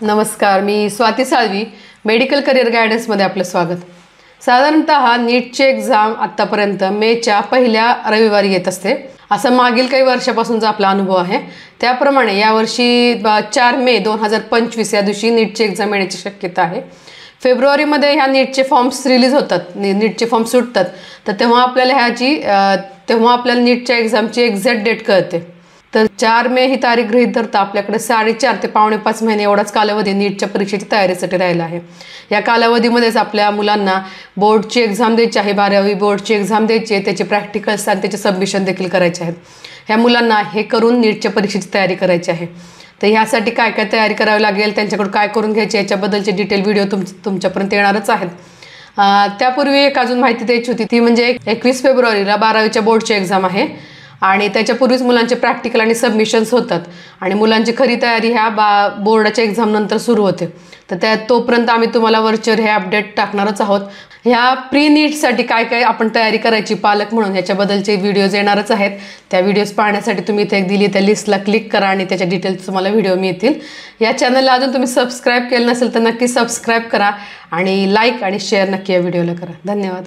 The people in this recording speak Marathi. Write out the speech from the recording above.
नमस्कार, मी स्वाती साळवी. मेडिकल करिअर गायडन्समध्ये आपलं स्वागत. साधारणतः नीटची एक्झाम आत्तापर्यंत मेच्या पहिल्या रविवारी येत असते. असं मागील काही वर्षापासूनचा आपला अनुभव आहे. त्याप्रमाणे यावर्षी 4 मे 2025 या दिवशी नीटची एक्झाम येण्याची शक्यता आहे. फेब्रुवारीमध्ये ह्या नीटचे फॉर्म्स रिलीज होतात, नीटचे फॉर्म सुटतात. तर तेव्हा आपल्याला नीटच्या एक्झामची एक्झॅक्ट डेट कळते. तर 4 मे ही तारीख गृहीत धरता आपल्याकडे 4.5 ते 5.5 महिने एवढाच कालावधी नीटच्या परीक्षेची तयारीसाठी राहिला आहे. या कालावधीमध्येच आपल्या मुलांना बोर्डची एक्झाम द्यायची आहे, 12वी बोर्डची एक्झाम द्यायची आहे, त्याचे प्रॅक्टिकल्स आणि त्याचे सबमिशन देखील करायचे आहेत. ह्या मुलांना हे करून नीटच्या परीक्षेची तयारी करायची आहे. तर ह्यासाठी काय काय तयारी करावी लागेल, त्यांच्याकडून काय करून घ्यायचे याच्याबद्दलचे डिटेल व्हिडिओ तुमच्यापर्यंत येणारच आहेत. त्यापूर्वी एक अजून माहिती द्यायची होती, ती म्हणजे 21 फेब्रुवारीला 12वीच्या बोर्डची एक्झाम आहे आणि त्याच्यापूर्वीच मुलांचे प्रॅक्टिकल आणि सबमिशन्स होतात आणि मुलांची खरी तयारी ह्या बोर्डाच्या एक्झाम नंतर सुरू होते. तर तोपर्यंत आम्ही तुम्हाला व्हर्च्युअल हे अपडेट टाकणारच आहोत. ह्या प्री नीटसाठी काय काय आपण तयारी करायची पालक म्हणून ह्याच्याबद्दलचे व्हिडिओज येणारच आहेत. त्या व्हिडिओज पाहण्यासाठी तुम्ही इथे दिली त्या लिस्टला क्लिक करा आणि त्याच्या डिटेल्स तुम्हाला व्हिडिओ मिळतील. या चॅनलला अजून तुम्ही सबस्क्राईब केलं नसेल तर नक्की सबस्क्राईब करा आणि लाईक आणि शेअर नक्की या व्हिडिओला करा. धन्यवाद.